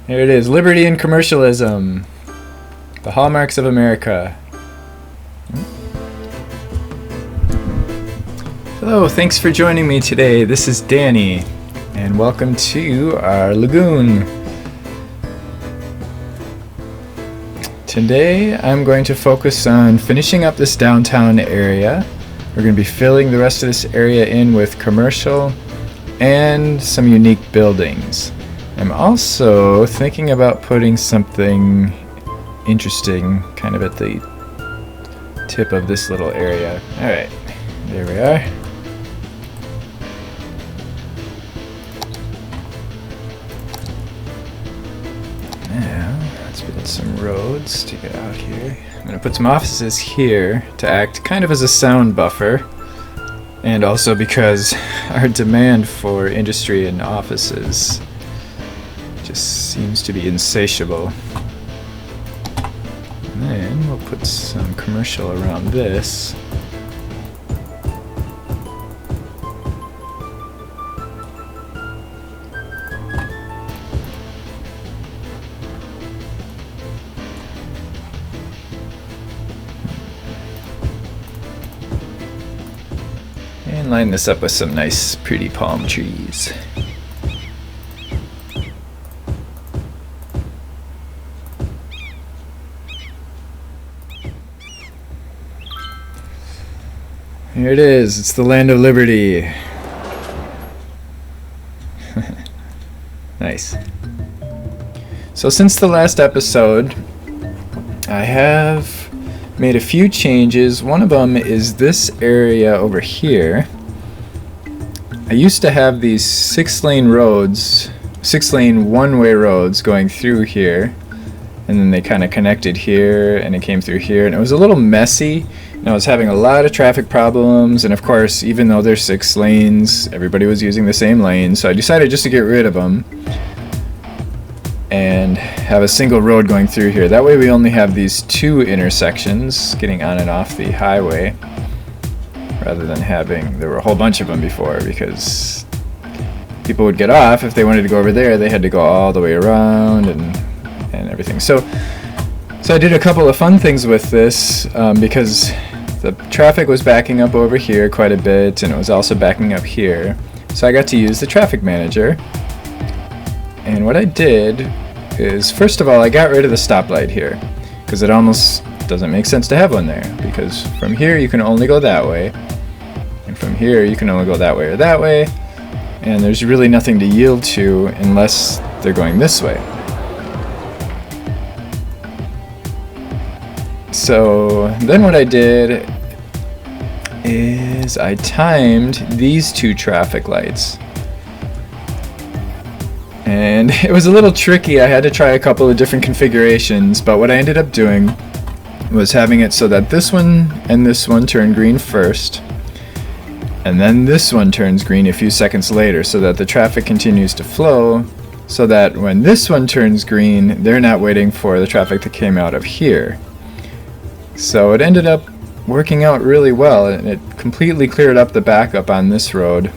Here it is, liberty and commercialism. The hallmarks of America. Hello, thanks for joining me today. This is Danny, and welcome to our lagoon. Today, I'm going to focus on finishing up this downtown area. We're going to be filling the rest of this area in with commercial and some unique buildings. I'm also thinking about putting something interesting kind of at the tip of this little area. Alright, there we are. Now, let's build some roads to get out here. I'm going to put some offices here to act kind of as a sound buffer, and also because our demand for industry and offices just seems to be insatiable. And then we'll put some commercial around this. And line this up with some nice pretty palm trees. Here it is, it's the land of liberty. Nice. So since the last episode, I have made a few changes. One of them is this area over here. I used to have these 6-lane roads, 6-lane one-way roads going through here, and then they kind of connected here and it came through here, and it was a little messy. And I was having a lot of traffic problems, and of course, even though there's 6 lanes, everybody was using the same lane, so I decided just to get rid of them and have a single road going through here. That way we only have these 2 intersections getting on and off the highway, rather than having, there were a whole bunch of them before, because people would get off. If they wanted to go over there, they had to go all the way around and everything. So I did a couple of fun things with this, because the traffic was backing up over here quite a bit, and it was also backing up here. So I got to use the traffic manager. And what I did is, first of all, I got rid of the stoplight here, because it almost doesn't make sense to have one there, because from here you can only go that way, and from here you can only go that way or that way, and there's really nothing to yield to unless they're going this way. So then what I did is I timed these 2 traffic lights. And it was a little tricky. I had to try a couple of different configurations, but what I ended up doing was having it so that this one and this one turn green first, and then this one turns green a few seconds later, so that the traffic continues to flow, so that when this one turns green, they're not waiting for the traffic that came out of here. So it ended up working out really well, and it completely cleared up the backup on this road.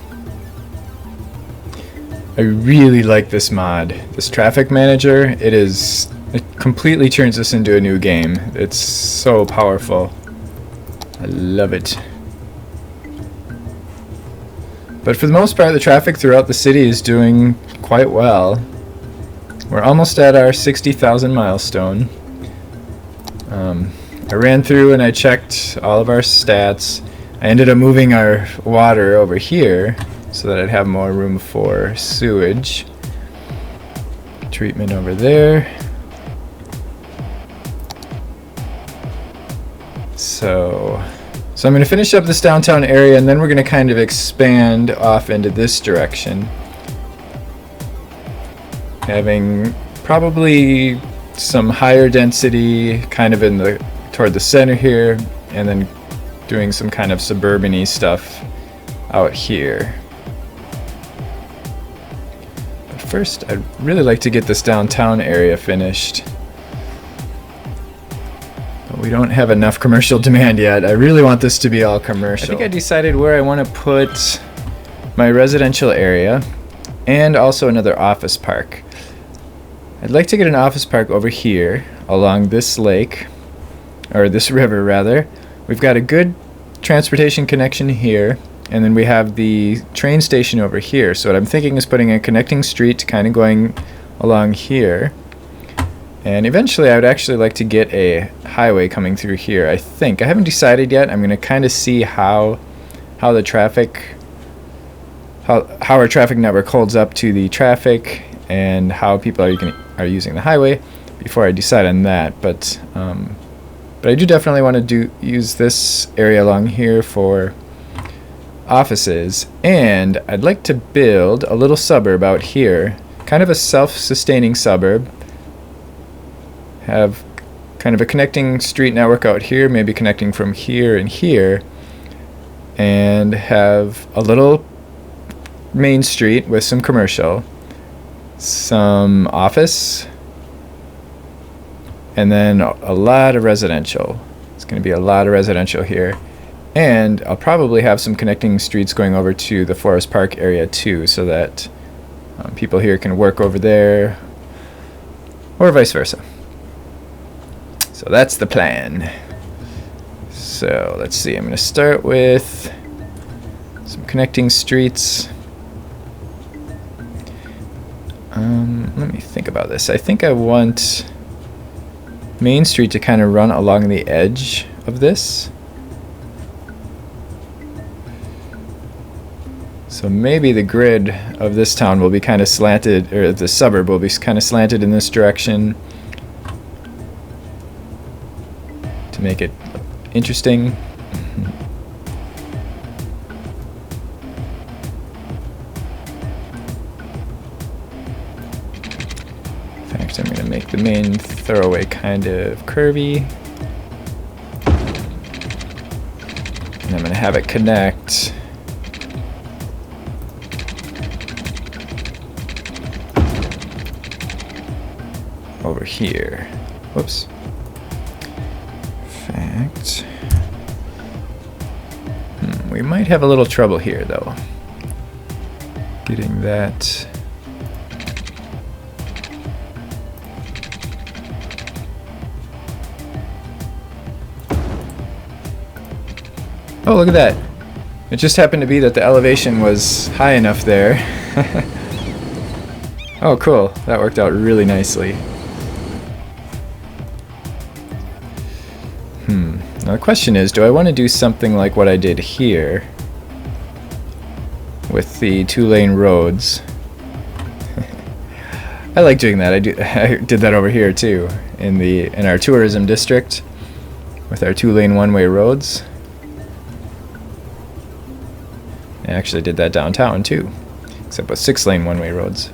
I really like this mod, this traffic manager. It completely turns this into a new game. It's so powerful. I love it. But for the most part, the traffic throughout the city is doing quite well. We're almost at our 60,000 milestone. I ran through and I checked all of our stats. I ended up moving our water over here so that I'd have more room for sewage treatment over there. So I'm going to finish up this downtown area, and then we're going to kind of expand off into this direction, having probably some higher density kind of toward the center here, and then doing some kind of suburban-y stuff out here. But first, I'd really like to get this downtown area finished. But we don't have enough commercial demand yet. I really want this to be all commercial. I think I decided where I want to put my residential area and also another office park. I'd like to get an office park over here along this lake, or this river rather. We've got a good transportation connection here, and then we have the train station over here. So what I'm thinking is putting a connecting street kind of going along here. And eventually I would actually like to get a highway coming through here, I think. I haven't decided yet. I'm going to kind of see how the traffic, how our traffic network holds up to the traffic and how people are using the highway before I decide on that. But I do definitely want to use this area along here for offices, and I'd like to build a little suburb out here, kind of a self-sustaining suburb. Have kind of a connecting street network out here, maybe connecting from here and here, and have a little main street with some commercial, some office, and then a lot of residential. It's going to be a lot of residential here. And I'll probably have some connecting streets going over to the Forest Park area too, so that people here can work over there, or vice versa. So that's the plan. So let's see, I'm going to start with some connecting streets. Let me think about this. I think I want Main Street to kind of run along the edge of this. So maybe the grid of this town will be kind of slanted, or the suburb will be kind of slanted in this direction to make it interesting. In fact, I'm going to make the main thoroughway kind of curvy. And I'm going to have it connect over here. Whoops. In fact, we might have a little trouble here though, getting that. Oh, look at that. It just happened to be that the elevation was high enough there. Oh, cool. That worked out really nicely. Now the question is, do I want to do something like what I did here with the 2-lane roads? I like doing that. I did that over here too in our tourism district with our 2-lane one-way roads. I actually did that downtown too, except with 6-lane one-way roads.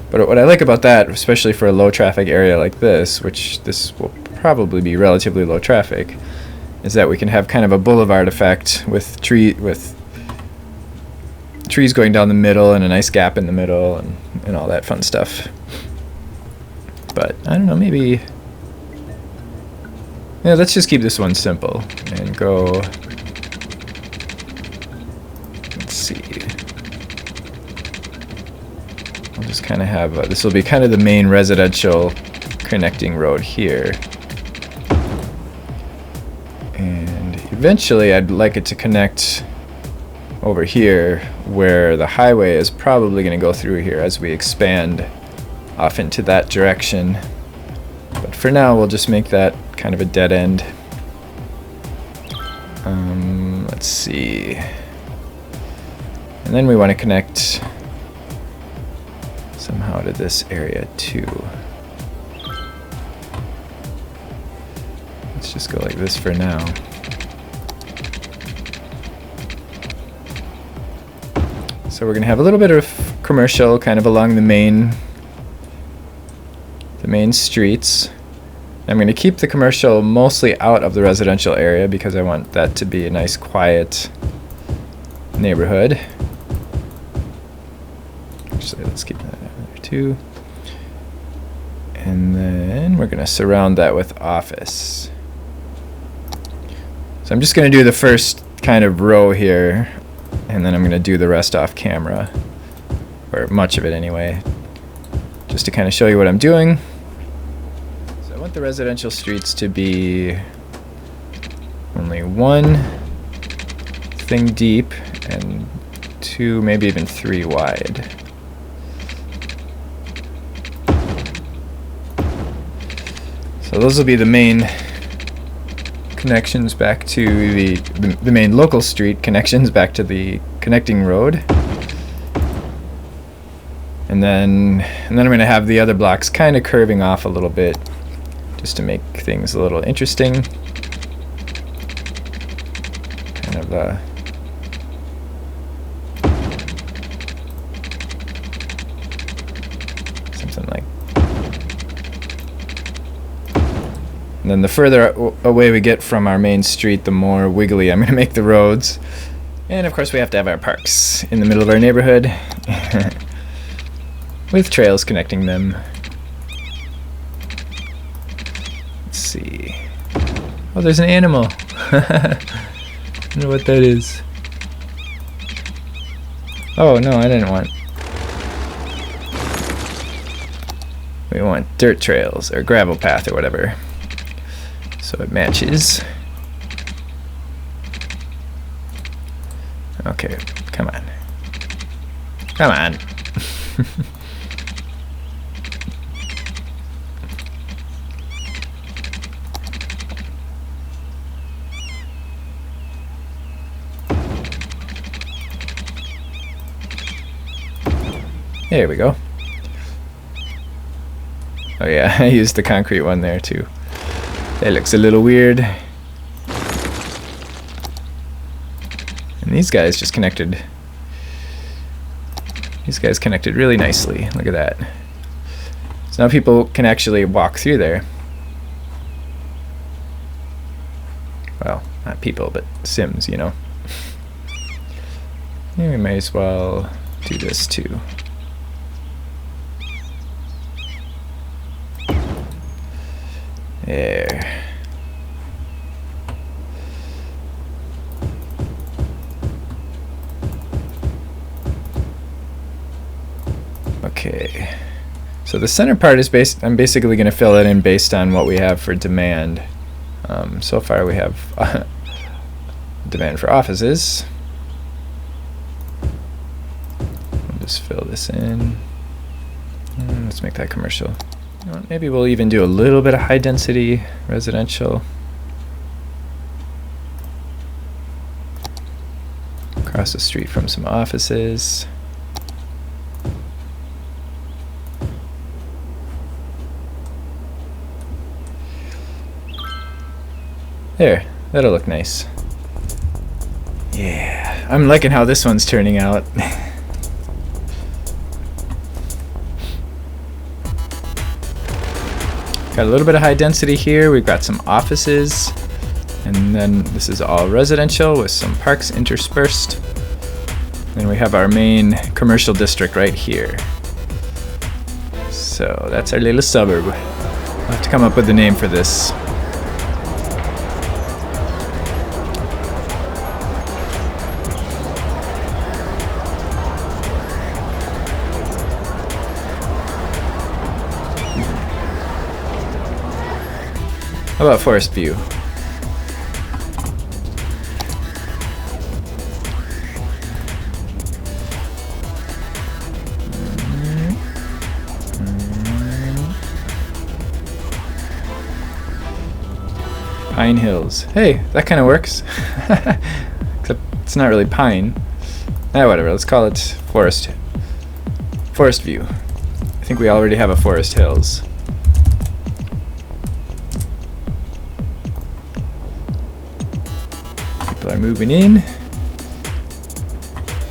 But what I like about that, especially for a low traffic area like this, which this will probably be relatively low traffic, is that we can have kind of a boulevard effect with trees going down the middle and a nice gap in the middle and all that fun stuff. But I don't know, maybe, yeah, let's just keep this one simple and go, let's see. I'll just kind of have, this will be kind of the main residential connecting road here. And eventually I'd like it to connect over here where the highway is probably going to go through here as we expand off into that direction. But for now we'll just make that kind of a dead end. Let's see. And then we want to connect somehow to this area too. Let's just go like this for now. So we're going to have a little bit of commercial kind of along the main streets. I'm going to keep the commercial mostly out of the residential area because I want that to be a nice quiet neighborhood. Actually, let's keep that there too. And then we're going to surround that with office. So I'm just going to do the first kind of row here, and then I'm going to do the rest off camera. or much of it anyway, just to kind of show you what I'm doing. So I want the residential streets to be only one thing deep and 2, maybe even 3 wide. So those will be the main connections back to the main local street connections back to the connecting road. And then I'm going to have the other blocks kind of curving off a little bit just to make things a little interesting. Kind of something like. And then the further away we get from our main street, the more wiggly I'm going to make the roads. And of course we have to have our parks in the middle of our neighborhood with trails connecting them. Let's see. Oh, there's an animal. I don't know what that is. Oh no, I didn't want. We want dirt trails or gravel path or whatever. So it matches. Okay, come on. Come on. There we go. Oh yeah, I used the concrete one there too. That looks a little weird. And these guys just connected. These guys connected really nicely. Look at that. So now people can actually walk through there. Well, not people, but Sims, you know. Yeah, we may as well do this too. There. Okay. So the center part is I'm basically going to fill it in based on what we have for demand. So far we have demand for offices. I'll just fill this in. Let's make that commercial. You know what, maybe we'll even do a little bit of high density residential. Across the street from some offices. There, that'll look nice. Yeah, I'm liking how this one's turning out. Got a little bit of high density here. We've got some offices, and then this is all residential with some parks interspersed. Then we have our main commercial district right here. So that's our little suburb. I'll have to come up with a name for this. How about Forest View? Pine Hills. Hey, that kind of works. Except it's not really pine. Whatever, let's call it Forest View. I think we already have a Forest Hills. People are moving in.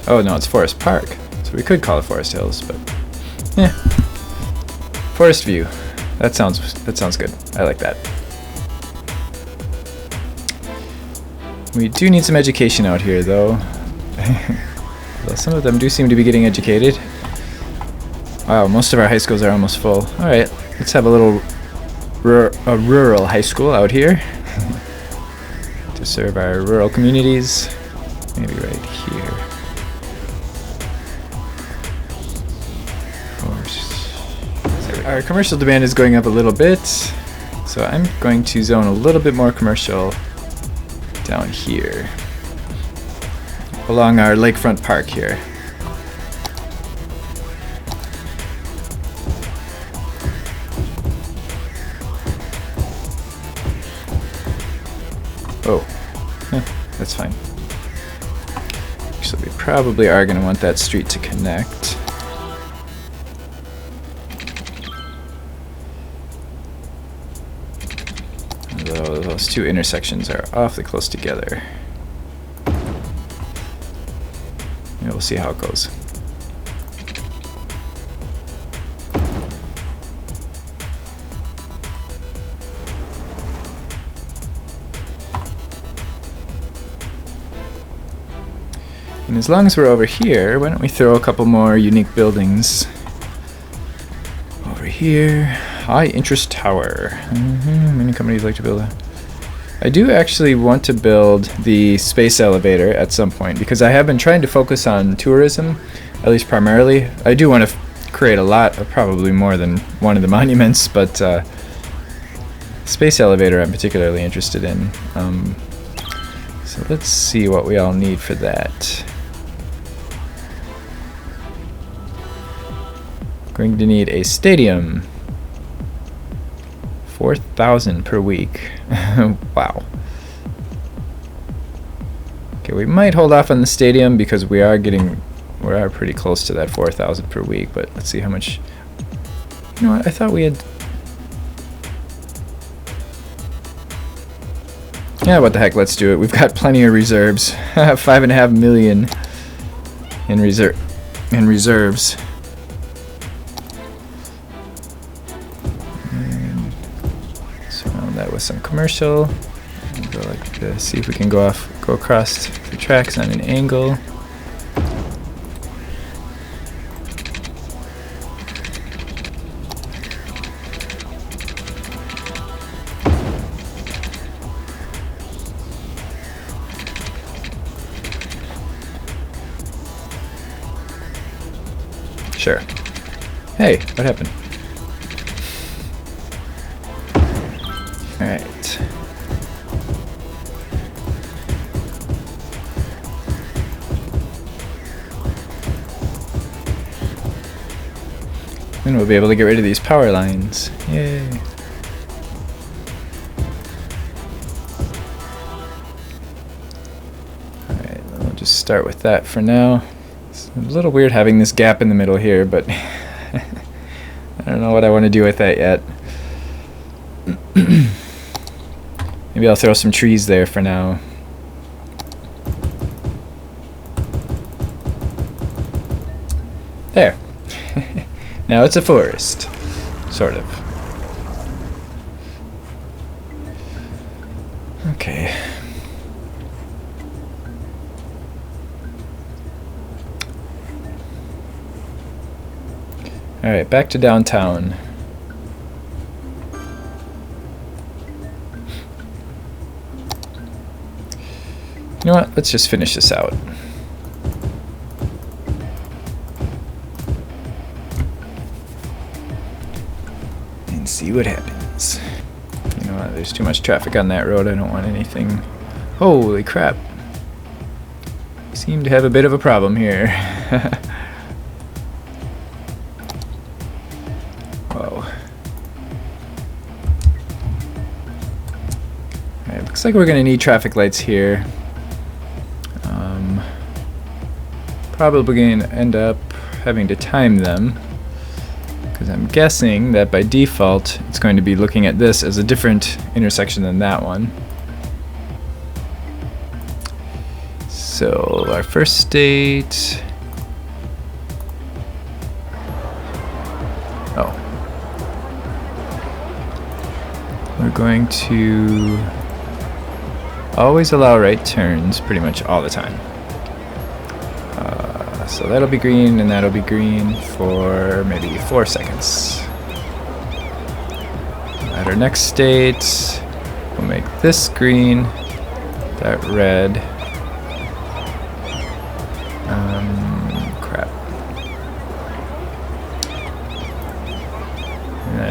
Oh no, it's Forest Park. So we could call it Forest Hills, but yeah. Forest View. That sounds good. I like that. We do need some education out here, though. Well, some of them do seem to be getting educated. Wow, most of our high schools are almost full. All right, let's have a little rural high school out here to serve our rural communities. Maybe right here. our commercial demand is going up a little bit, so I'm going to zone a little bit more commercial down here along our lakefront park here. Oh, that's fine. Actually, we probably are going to want that street to connect. Although those two intersections are awfully close together. We'll see how it goes. And as long as we're over here, why don't we throw a couple more unique buildings over here. High interest tower. Many companies like to build a... I do actually want to build the space elevator at some point because I have been trying to focus on tourism, at least primarily. I do want to create a lot, probably more than one of the monuments, but space elevator I'm particularly interested in. So let's see what we all need for that. Going to need a stadium. 4,000 per week. Wow. Okay, we might hold off on the stadium because we are pretty close to that 4,000 per week, but let's see how much. You know what? I thought we had. Yeah, what the heck? Let's do it. We've got plenty of reserves. 5.5 million in reserves. That with some commercial. We'll go like this. See if we can go across the tracks on an angle. Sure. Hey, what happened? Alright. Then we'll be able to get rid of these power lines. Yay. Alright, we'll just start with that for now. It's a little weird having this gap in the middle here, but I don't know what I want to do with that yet. Maybe I'll throw some trees there for now. There. Now it's a forest. Sort of. Okay. Alright, back to downtown. You know what? Let's just finish this out. And see what happens. You know what? There's too much traffic on that road. I don't want anything. Holy crap. We seem to have a bit of a problem here. Whoa. Alright, looks like we're going to need traffic lights here. Probably going to end up having to time them because I'm guessing that by default it's going to be looking at this as a different intersection than that one. So our first state. Oh. We're going to always allow right turns pretty much all the time. So that'll be green and that'll be green for maybe 4 seconds. At our next state, we'll make this green, that red. Crap.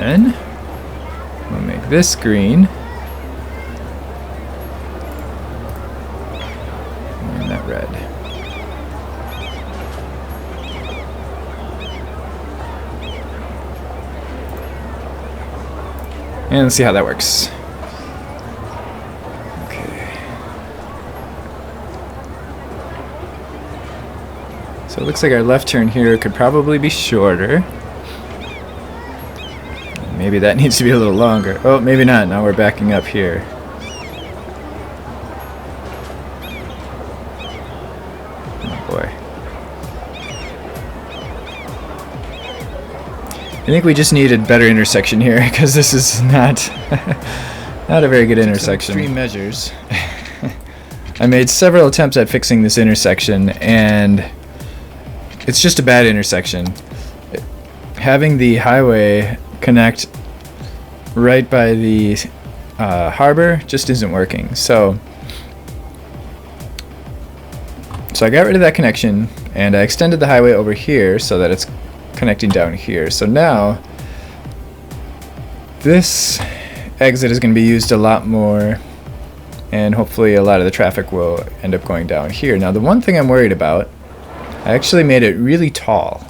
then we'll make this green. And that red. And let's see how that works. Okay. So it looks like our left turn here could probably be shorter. Maybe that needs to be a little longer. Oh, maybe not. Now we're backing up here. Oh boy. I think we just needed better intersection here because this is not not a very good intersection. Extreme measures. I made several attempts at fixing this intersection and it's just a bad intersection. Having the highway connect right by the harbor just isn't working. So I got rid of that connection and I extended the highway over here so that it's connecting down here. So now this exit is going to be used a lot more and hopefully a lot of the traffic will end up going down here. Now the one thing I'm worried about, I actually made it really tall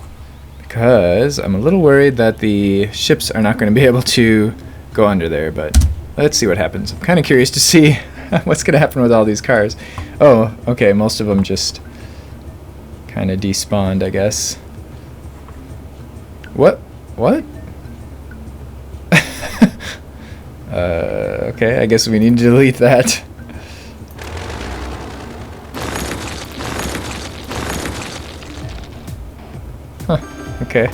because I'm a little worried that the ships are not going to be able to go under there, but let's see what happens. I'm kind of curious to see what's going to happen with all these cars. Oh, okay, most of them just kind of despawned, I guess. What? Okay, I guess we need to delete that. Okay.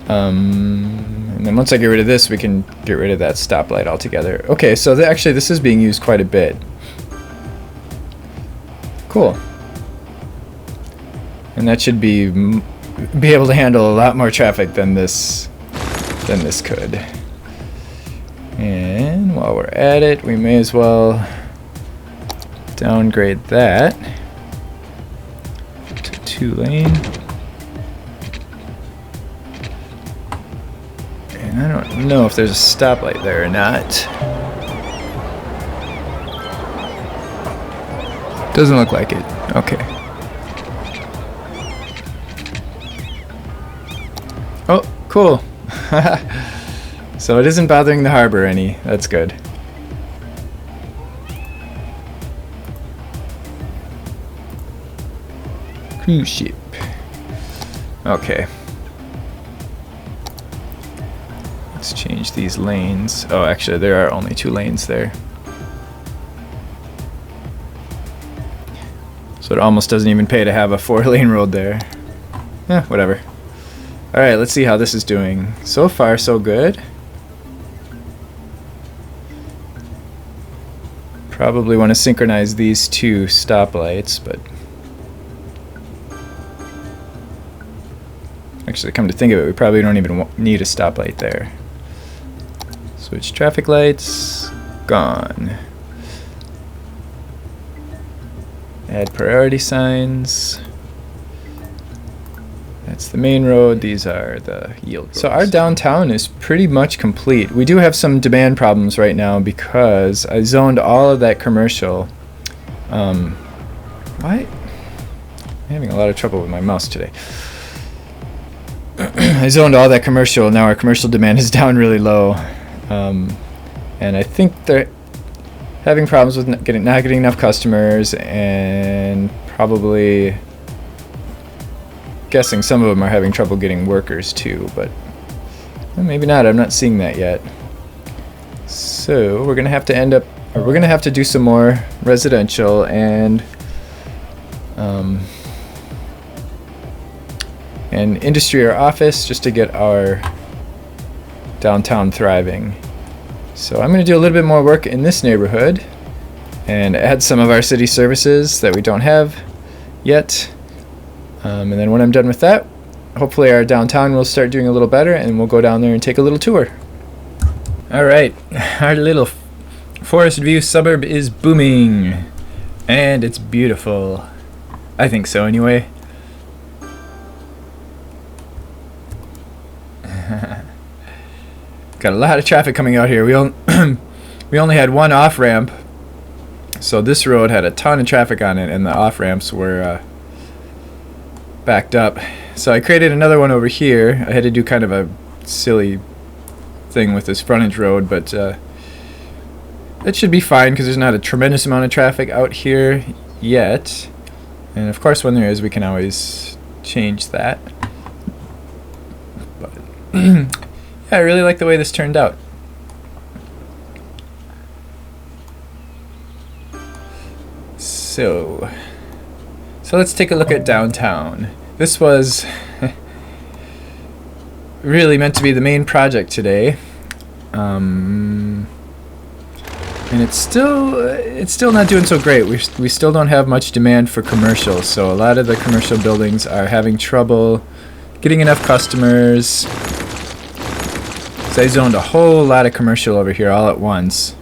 And then once I get rid of this, we can get rid of that stoplight altogether. Okay, so actually this is being used quite a bit. Cool. And that should be able to handle a lot more traffic than this could. And while we're at it, we may as well downgrade that to 2-lane. And I don't know if there's a stoplight there or not. Doesn't look like it. Okay. Oh, cool. So it isn't bothering the harbor any. That's good. Cruise ship. Okay. Let's change these lanes. Oh, actually, there are only 2 lanes there. So it almost doesn't even pay to have a 4-lane road there. Eh, whatever. Alright, let's see how this is doing. So far, so good. Probably want to synchronize these 2 stoplights, but actually, come to think of it, we probably don't even need a stoplight there. Switch traffic lights, gone. Add priority signs. That's the main road, these are the yield roads. So our downtown is pretty much complete. We do have some demand problems right now because I zoned all of that commercial. Why? I'm having a lot of trouble with my mouse today. I zoned all that commercial, now our commercial demand is down really low. And I think they're having problems with not getting enough customers, and probably guessing some of them are having trouble getting workers too, but maybe not. I'm not seeing that yet. So we're gonna have to do some more residential and industry or office just to get our downtown thriving. So I'm going to do a little bit more work in this neighborhood and add some of our city services that we don't have yet. And then when I'm done with that, hopefully our downtown will start doing a little better and we'll go down there and take a little tour. Alright, our little Forest View suburb is booming. And it's beautiful. I think so anyway. Got a lot of traffic coming out here. We only had one off ramp, so this road had a ton of traffic on it, and the off ramps were backed up. So I created another one over here. I had to do kind of a silly thing with this frontage road, but it should be fine because there's not a tremendous amount of traffic out here yet. And of course, when there is, we can always change that. But yeah, I really like the way this turned out. So let's take a look at downtown. This was really meant to be the main project today, and it's still not doing so great. We still don't have much demand for commercial, so a lot of the commercial buildings are having trouble getting enough customers. So I zoned a whole lot of commercial over here all at once.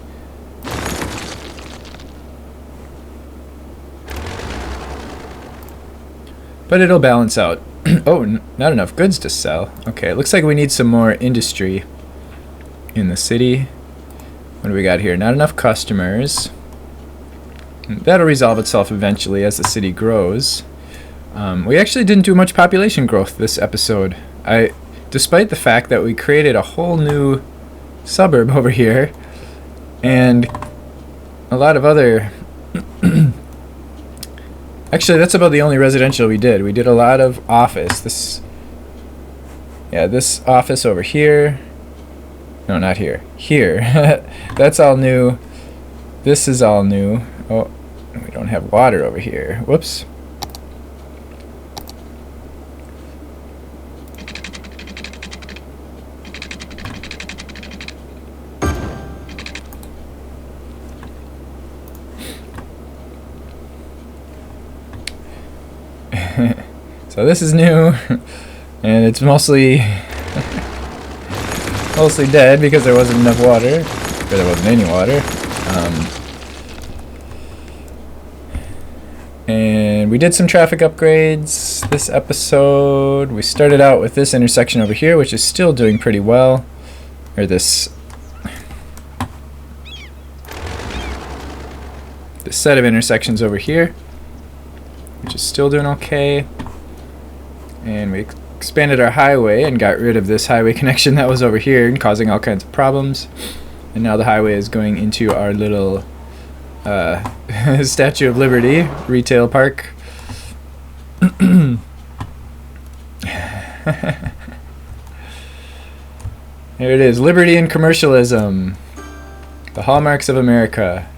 But it'll balance out. Oh, not enough goods to sell. Okay, it looks like we need some more industry in the city. What do we got here? Not enough customers. That'll resolve itself eventually as the city grows. We actually didn't do much population growth this episode. Despite the fact that we created a whole new suburb over here and a lot of other... Actually, that's about the only residential we did. We did a lot of office. This office over here. No, not here. Here. That's all new. This is all new. Oh, we don't have water over here. Whoops. So this is new, and it's mostly dead because there wasn't enough water, or there wasn't any water. And we did some traffic upgrades this episode. We started out with this intersection over here, which is still doing pretty well, or this set of intersections over here, which is still doing okay. And we expanded our highway and got rid of this highway connection that was over here and causing all kinds of problems. And now the highway is going into our little Statue of Liberty retail park. There it is, liberty and commercialism, the hallmarks of America.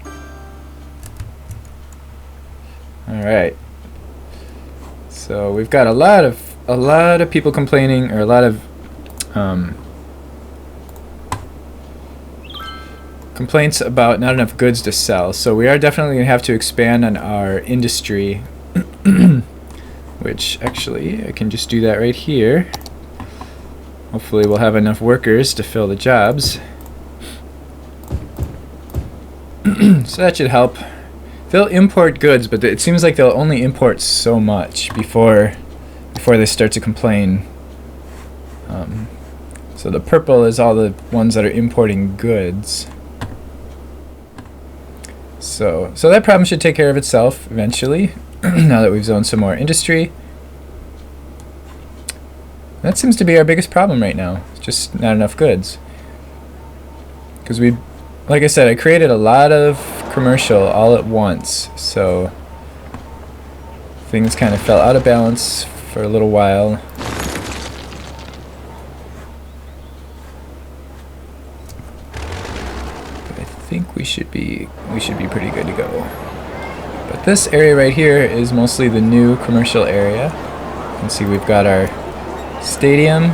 All right. So we've got a lot of people complaining, or a lot of complaints about not enough goods to sell. So we are definitely going to have to expand on our industry, which actually I can just do that right here. Hopefully we'll have enough workers to fill the jobs. So that should help. They'll import goods, but it seems like they'll only import so much before they start to complain. So the purple is all the ones that are importing goods. So that problem should take care of itself eventually, now that we've zoned some more industry. That seems to be our biggest problem right now. It's just not enough goods. Because like I said, I created a lot of commercial all at once, so things kind of fell out of balance for a little while. But I think we should be pretty good to go. But this area right here is mostly the new commercial area. You can see we've got our stadium.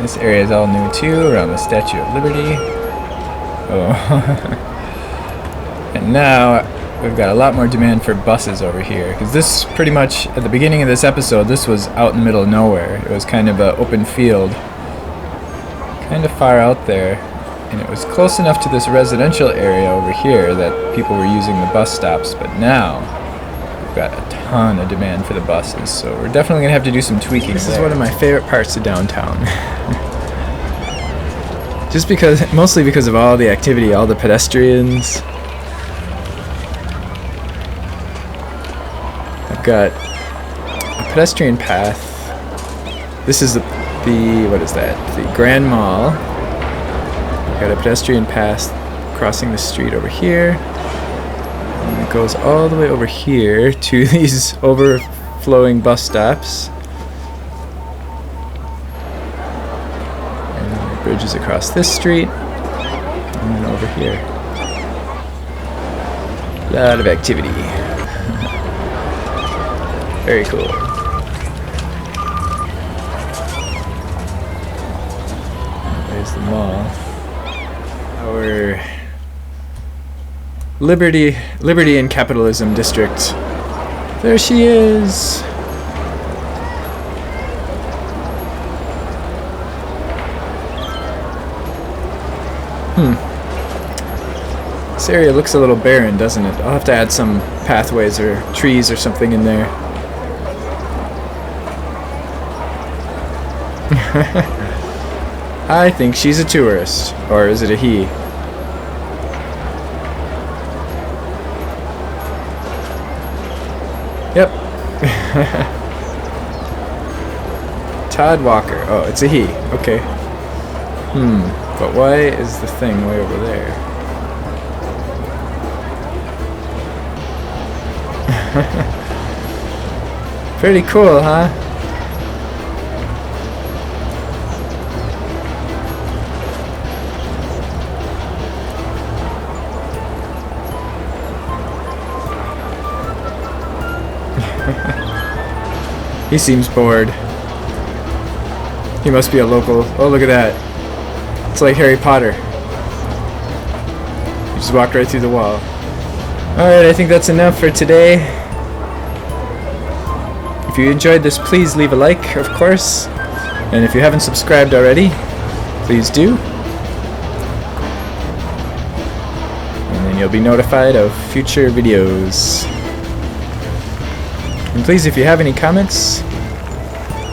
This area is all new too, around the Statue of Liberty. Oh. And now we've got a lot more demand for buses over here, because this pretty much, at the beginning of this episode, this was out in the middle of nowhere. It was kind of an open field, kind of far out there, and it was close enough to this residential area over here that people were using the bus stops, but now we've got a ton of demand for the buses, so we're definitely gonna have to do some tweaking. This is one of my favorite parts of downtown. Just because, mostly because of all the activity, all the pedestrians. I've got a pedestrian path. This is the what is that? The Grand Mall. Got a pedestrian path crossing the street over here. And it goes all the way over here to these overflowing bus stops. And then it bridges across this street. And then over here. A lot of activity. Very cool. There's the mall. Our Liberty and Capitalism District. There she is. This area looks a little barren, doesn't it? I'll have to add some pathways or trees or something in there. I think she's a tourist. Or is it a he? Yep. Todd Walker. Oh, it's a he. Okay. But why is the thing way over there? Pretty cool, huh? He seems bored. He must be a local. Oh, look at that. It's like Harry Potter. You just walked right through the wall. Alright, I think that's enough for today. If you enjoyed this, please leave a like, of course. And if you haven't subscribed already, please do. And then you'll be notified of future videos. And please, if you have any comments,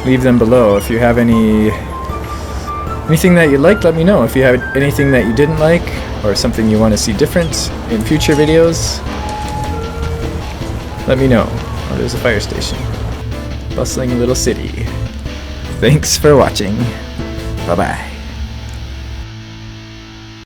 leave them below. If you have anything that you liked, let me know. If you have anything that you didn't like, or something you want to see different in future videos, let me know. Oh, there's a fire station. Bustling little city. Thanks for watching. Bye-bye.